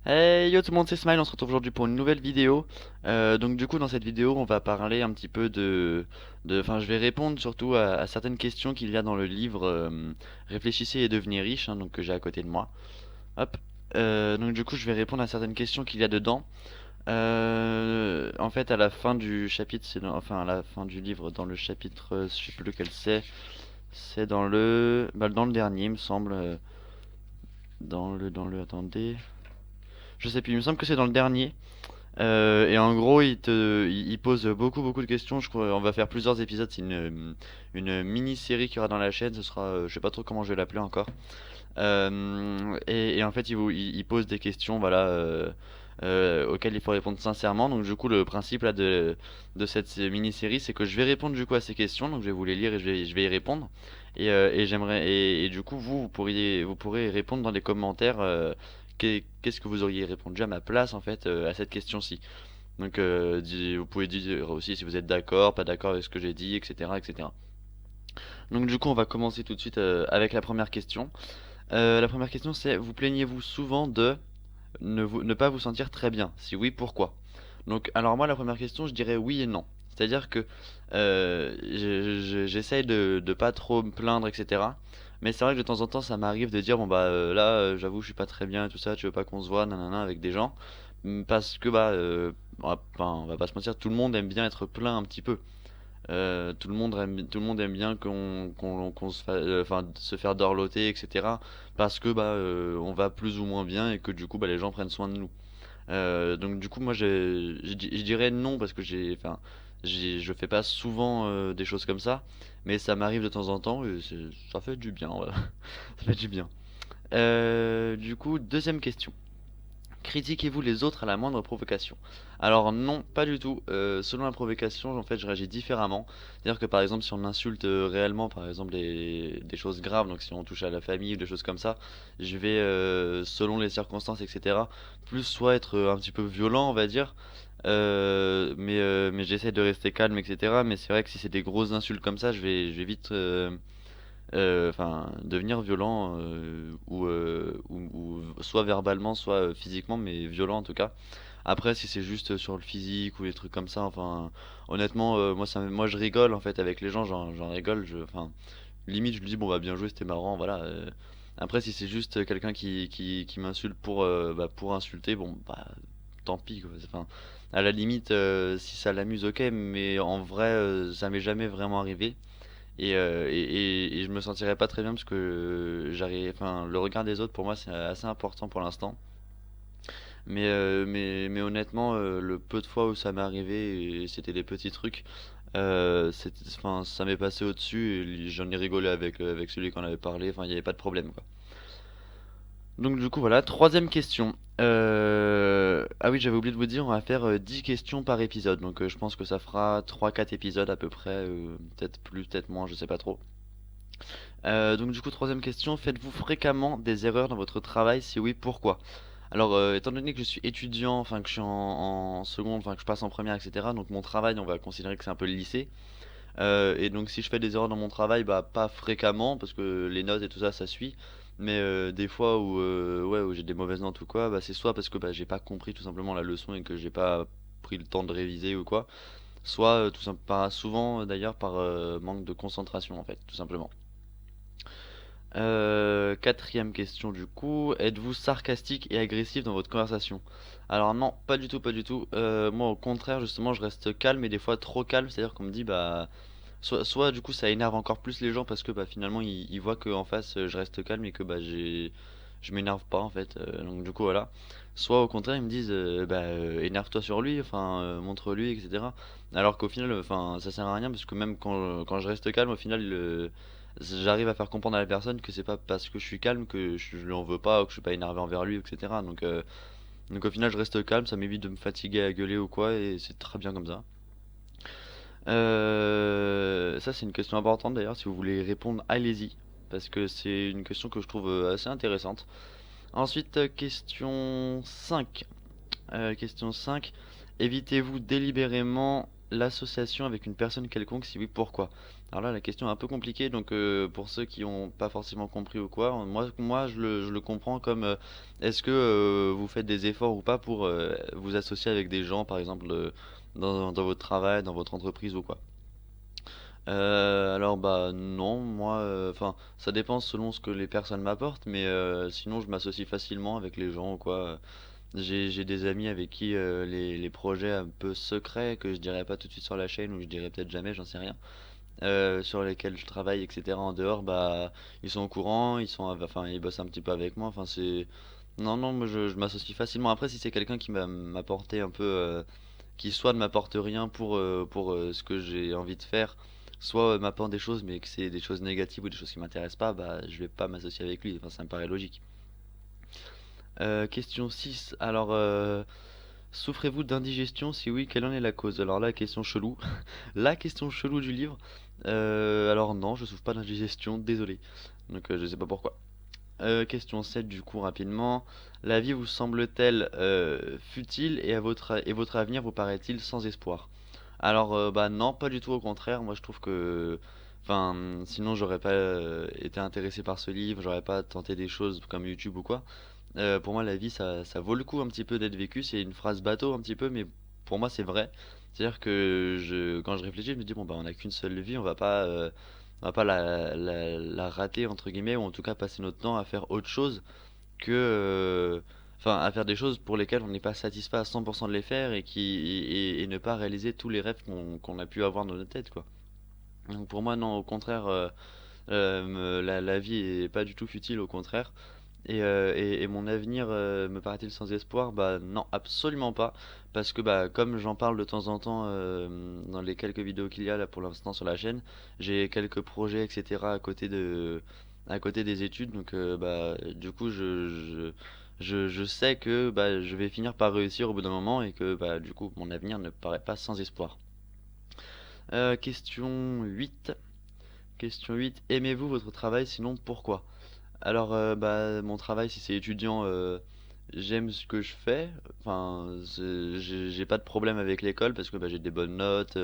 Hey yo tout le monde, c'est Smile, on se retrouve aujourd'hui pour une nouvelle vidéo. Donc du coup dans cette vidéo on va parler un petit peu enfin je vais répondre surtout à certaines questions qu'il y a dans le livre Réfléchissez et devenez riche, hein, donc que j'ai à côté de moi. Hop. Donc du coup je vais répondre à certaines questions qu'il y a dedans. En fait à la fin du chapitre, enfin à la fin du livre, dans le chapitre, je sais plus lequel c'est dans le dernier il me semble, attendez, je sais plus, il me semble que c'est dans le dernier. Et en gros, il pose beaucoup de questions. Je crois, on va faire plusieurs épisodes. C'est une mini-série qu'il y aura dans la chaîne. Ce sera, je sais pas trop comment je vais l'appeler encore. Et en fait, il pose des questions, voilà, auxquelles il faut répondre sincèrement. Donc du coup, le principe là de cette mini-série, c'est que je vais répondre du coup à ces questions. Donc je vais vous les lire et je vais y répondre. Et du coup, vous pourrez répondre dans les commentaires. Qu'est-ce que vous auriez répondu à ma place en fait à cette question-ci. Donc vous pouvez dire aussi si vous êtes d'accord, pas d'accord avec ce que j'ai dit, etc., etc. Donc du coup, on va commencer tout de suite avec la première question. La première question c'est: vous plaignez-vous souvent de ne pas vous sentir très bien? Si oui, pourquoi? Donc, alors moi, la première question, je dirais oui et non. C'est-à-dire que j'essaye de pas trop me plaindre, etc. Mais c'est vrai que de temps en temps, ça m'arrive de dire, bon bah là, j'avoue, je suis pas très bien et tout ça, tu veux pas qu'on se voit, nanana, avec des gens. Parce que bah, on va pas se mentir, tout le monde aime bien être plaint un petit peu. Tout le monde aime bien qu'on enfin, se faire dorloter, etc. Parce que bah, on va plus ou moins bien et que du coup, bah, les gens prennent soin de nous. Donc du coup, moi, je dirais non parce que enfin, je fais pas souvent des choses comme ça, mais ça m'arrive de temps en temps et ça fait du bien, voilà. Ça fait du bien. Du coup, deuxième question. Critiquez-vous les autres à la moindre provocation? Alors non, pas du tout. Selon la provocation, en fait, je réagis différemment. C'est-à-dire que par exemple, si on insulte réellement, par exemple des choses graves, donc si on touche à la famille ou des choses comme ça, je vais, selon les circonstances, etc., plus soit être un petit peu violent, on va dire, mais j'essaie de rester calme, etc. Mais c'est vrai que si c'est des grosses insultes comme ça, je vais vite, enfin, devenir violent ou soit verbalement, soit physiquement, mais violent en tout cas. Après, si c'est juste sur le physique ou les trucs comme ça, enfin, honnêtement, moi je rigole en fait avec les gens, j'en rigole, enfin, limite je lui dis bon bah bien joué, c'était marrant, voilà. Après, si c'est juste quelqu'un qui m'insulte pour insulter, bon bah tant pis quoi. Enfin, à la limite, si ça l'amuse, ok, mais en vrai, ça m'est jamais vraiment arrivé. Et je me sentirais pas très bien parce que enfin, le regard des autres pour moi c'est assez important pour l'instant. Mais honnêtement, le peu de fois où ça m'est arrivé, et c'était des petits trucs, enfin, ça m'est passé au-dessus et j'en ai rigolé avec celui qu'on avait parlé, enfin, il n'y avait pas de problème, quoi. Donc du coup voilà, troisième question. Ah oui, j'avais oublié de vous dire, on va faire 10 questions par épisode. Donc je pense que ça fera 3 4 épisodes à peu près, peut-être plus, peut-être moins, je sais pas trop. Donc du coup, troisième question, faites-vous fréquemment des erreurs dans votre travail? Si oui, pourquoi? Alors, étant donné que je suis étudiant, enfin que je suis en seconde, enfin que je passe en première, etc. Donc mon travail, on va considérer que c'est un peu le lycée. Et donc si je fais des erreurs dans mon travail, bah pas fréquemment, parce que les notes et tout ça, ça suit. Mais des fois où, ouais, où j'ai des mauvaises notes ou quoi, bah c'est soit parce que bah, j'ai pas compris tout simplement la leçon et que j'ai pas pris le temps de réviser ou quoi. Soit tout simplement, pas souvent d'ailleurs par manque de concentration en fait, tout simplement. Quatrième question du coup, êtes-vous sarcastique et agressif dans votre conversation? Alors non, pas du tout, pas du tout. Moi au contraire, justement, je reste calme et des fois trop calme, c'est-à-dire qu'on me dit bah soit du coup ça énerve encore plus les gens parce que bah finalement ils voient que en face je reste calme et que bah je m'énerve pas en fait. Donc du coup voilà. Soit au contraire ils me disent énerve-toi sur lui, enfin montre-lui, etc. Alors qu'au final, enfin ça sert à rien parce que même quand je reste calme, au final j'arrive à faire comprendre à la personne que c'est pas parce que je suis calme que je lui en veux pas ou que je suis pas énervé envers lui, etc. Donc au final je reste calme, ça m'évite de me fatiguer à gueuler ou quoi et c'est très bien comme ça. Ça, c'est une question importante d'ailleurs. Si vous voulez y répondre, allez-y. Parce que c'est une question que je trouve assez intéressante. Ensuite, question 5. Question 5. Évitez-vous délibérément l'association avec une personne quelconque, si oui, pourquoi? Alors là, la question est un peu compliquée, donc pour ceux qui n'ont pas forcément compris ou quoi, moi je le comprends comme est-ce que vous faites des efforts ou pas pour vous associer avec des gens, par exemple dans votre travail, dans votre entreprise ou quoi? Alors bah non, moi, enfin ça dépend selon ce que les personnes m'apportent, mais sinon je m'associe facilement avec les gens ou quoi. J'ai des amis avec qui les projets un peu secrets que je dirais pas tout de suite sur la chaîne ou je dirais peut-être jamais, j'en sais rien, sur lesquels je travaille, etc. En dehors, bah ils sont au courant, enfin ils bossent un petit peu avec moi. Enfin c'est non non, moi je m'associe facilement. Après si c'est quelqu'un qui va m'apporter un peu, qui soit ne m'apporte rien pour ce que j'ai envie de faire, soit m'apporte des choses mais que c'est des choses négatives ou des choses qui m'intéressent pas, bah je vais pas m'associer avec lui. Enfin ça me paraît logique. Question 6. Alors, souffrez-vous d'indigestion? Si oui, quelle en est la cause? Alors là, question chelou. La question chelou du livre. Alors non, je souffre pas d'indigestion, désolé. Donc je sais pas pourquoi. Question 7 du coup rapidement. La vie vous semble-t-elle futile et votre avenir vous paraît-il sans espoir? Alors bah non, pas du tout au contraire. Moi je trouve que enfin sinon j'aurais pas été intéressé par ce livre, j'aurais pas tenté des choses comme YouTube ou quoi. Pour moi, la vie, ça vaut le coup un petit peu d'être vécu. C'est une phrase bateau un petit peu, mais pour moi, c'est vrai. C'est-à-dire que quand je réfléchis, je me dis, bon, bah, on n'a qu'une seule vie, on va pas la rater, entre guillemets, ou en tout cas passer notre temps à faire autre chose que, enfin, à faire des choses pour lesquelles on n'est pas satisfait à 100% de les faire et ne pas réaliser tous les rêves qu'on a pu avoir dans notre tête, quoi. Donc pour moi, non, au contraire, la vie est pas du tout futile, au contraire. Et mon avenir me paraît-il sans espoir? Bah non, absolument pas. Parce que bah comme j'en parle de temps en temps dans les quelques vidéos qu'il y a là pour l'instant sur la chaîne, j'ai quelques projets etc. à côté des études. Donc bah du coup je sais que bah je vais finir par réussir au bout d'un moment et que bah du coup mon avenir ne paraît pas sans espoir. Question 8. Question 8. Aimez-vous votre travail? Sinon pourquoi? Alors, bah, mon travail, si c'est étudiant, j'aime ce que je fais. Enfin, j'ai pas de problème avec l'école parce que bah, j'ai des bonnes notes,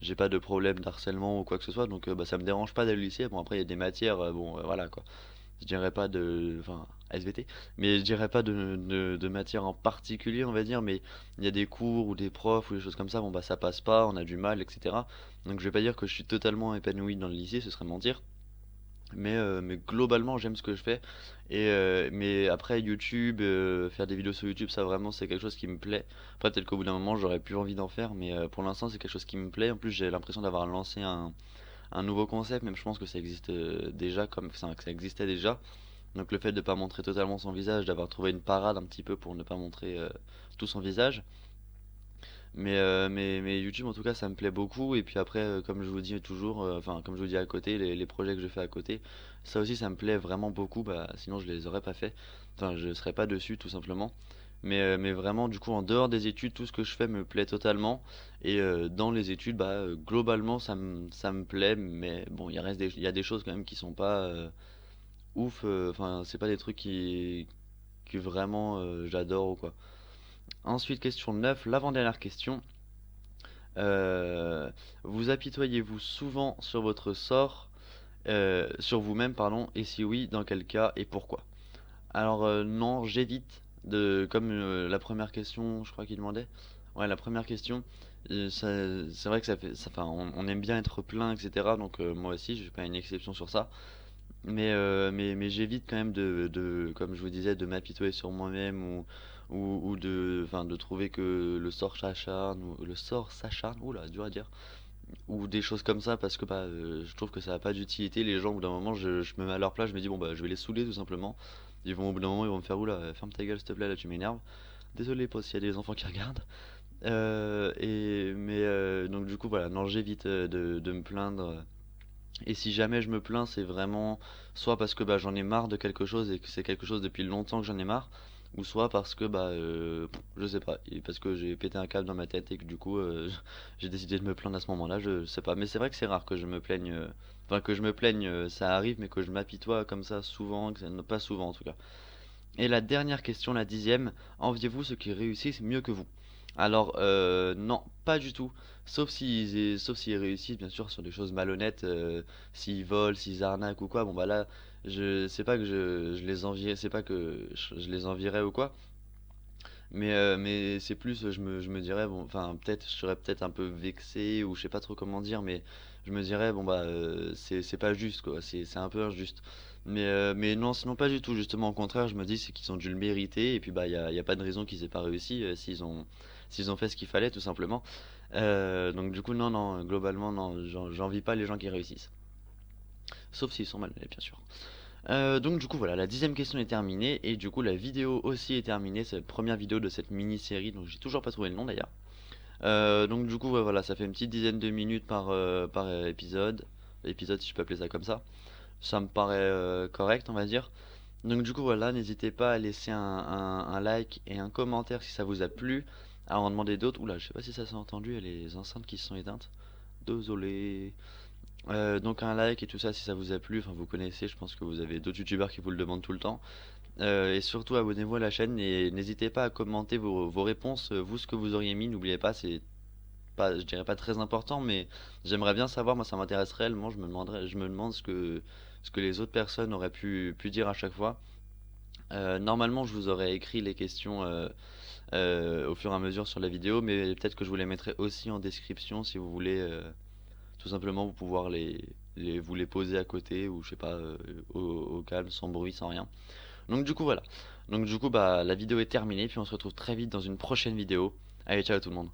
j'ai pas de problème d'harcèlement ou quoi que ce soit, donc bah, ça me dérange pas d'aller au lycée. Bon, après, il y a des matières, bon, voilà quoi. Je dirais pas de. Enfin, SVT, mais je dirais pas de matière en particulier, on va dire, mais il y a des cours ou des profs ou des choses comme ça, bon, bah, ça passe pas, on a du mal, etc. Donc, je vais pas dire que je suis totalement épanoui dans le lycée, ce serait mentir. Mais globalement, j'aime ce que je fais. Mais après, YouTube, faire des vidéos sur YouTube, ça vraiment, c'est quelque chose qui me plaît. Après, peut-être qu'au bout d'un moment, j'aurais plus envie d'en faire, mais pour l'instant, c'est quelque chose qui me plaît. En plus, j'ai l'impression d'avoir lancé un nouveau concept, même je pense que ça existe déjà, enfin, que ça existait déjà. Donc le fait de ne pas montrer totalement son visage, d'avoir trouvé une parade un petit peu pour ne pas montrer tout son visage. Mais YouTube en tout cas ça me plaît beaucoup et puis après comme je vous dis toujours enfin comme je vous dis à côté les projets que je fais à côté ça aussi ça me plaît vraiment beaucoup bah sinon je les aurais pas fait enfin je serais pas dessus tout simplement mais vraiment du coup en dehors des études tout ce que je fais me plaît totalement et dans les études bah globalement ça me plaît mais bon il y a des choses quand même qui sont pas ouf enfin c'est pas des trucs qui vraiment j'adore ou quoi. Ensuite question 9 l'avant-dernière question. Vous apitoyez-vous souvent sur votre sort, sur vous-même, pardon, et si oui, dans quel cas et pourquoi? Alors non, j'évite comme la première question, je crois qu'il demandait. Ouais, la première question, c'est vrai que enfin, on aime bien être plein, etc. Donc moi aussi, je suis pas une exception sur ça. Mais j'évite quand même comme je vous disais, de m'apitoyer sur moi-même ou enfin, de trouver que le sort s'acharne, oula, dur à dire, ou des choses comme ça parce que bah, je trouve que ça n'a pas d'utilité. Les gens, au bout d'un moment, je me mets à leur place, je me dis bon bah je vais les saouler tout simplement. Ils vont au bout d'un moment, ils vont me faire oula, ferme ta gueule s'il te plaît, là tu m'énerves. Désolé pour s'il y a des enfants qui regardent. Donc du coup voilà, non j'évite de me plaindre. Et si jamais je me plains, c'est vraiment soit parce que bah, j'en ai marre de quelque chose et que c'est quelque chose depuis longtemps que j'en ai marre, ou soit parce que bah je sais pas, et parce que j'ai pété un câble dans ma tête et que du coup j'ai décidé de me plaindre à ce moment-là, je sais pas. Mais c'est vrai que c'est rare que je me plaigne, enfin que je me plaigne, ça arrive, mais que je m'apitoie comme ça souvent, pas souvent en tout cas. Et la dernière question, la 10e, enviez-vous ceux qui réussissent mieux que vous? Alors, non, pas du tout. Sauf s'ils réussissent, bien sûr, sur des choses malhonnêtes, s'ils volent, s'ils arnaquent ou quoi. Bon, bah là, c'est pas que je les envierais, c'est pas que je les envierais ou quoi. Mais c'est plus, je me dirais, bon, enfin, peut-être, je serais peut-être un peu vexé ou je sais pas trop comment dire, mais je me dirais, bon, bah, c'est pas juste, quoi. C'est un peu injuste. Mais non, sinon pas du tout. Justement, au contraire, je me dis, c'est qu'ils ont dû le mériter et puis, bah, y a pas de raison qu'ils aient pas réussi s'ils ont fait ce qu'il fallait, tout simplement. Donc, du coup, non, non, globalement, non, j'envie pas les gens qui réussissent. Sauf s'ils sont malmenés, bien sûr. Donc du coup voilà, la 10e question est terminée et du coup la vidéo aussi est terminée, c'est la première vidéo de cette mini-série, donc j'ai toujours pas trouvé le nom d'ailleurs. Donc du coup ouais, voilà, ça fait une petite dizaine de minutes par épisode si je peux appeler ça comme ça me paraît correct on va dire. Donc du coup voilà, n'hésitez pas à laisser un like et un commentaire si ça vous a plu, à en demander d'autres. Oula, je sais pas si ça s'est entendu, il y a les enceintes qui se sont éteintes, désolé. Donc un like et tout ça si ça vous a plu, enfin vous connaissez, je pense que vous avez d'autres youtubeurs qui vous le demandent tout le temps. Et surtout abonnez-vous à la chaîne et n'hésitez pas à commenter vos réponses, vous ce que vous auriez mis, n'oubliez pas, c'est pas, je dirais pas très important, mais j'aimerais bien savoir, moi ça m'intéresse réellement, je me demande ce que les autres personnes auraient pu dire à chaque fois. Normalement je vous aurais écrit les questions au fur et à mesure sur la vidéo, mais peut-être que je vous les mettrai aussi en description si vous voulez tout simplement vous pouvoir vous les poser à côté ou je sais pas au calme, sans bruit, sans rien. Donc du coup voilà. Donc du coup bah la vidéo est terminée puis on se retrouve très vite dans une prochaine vidéo. Allez ciao tout le monde.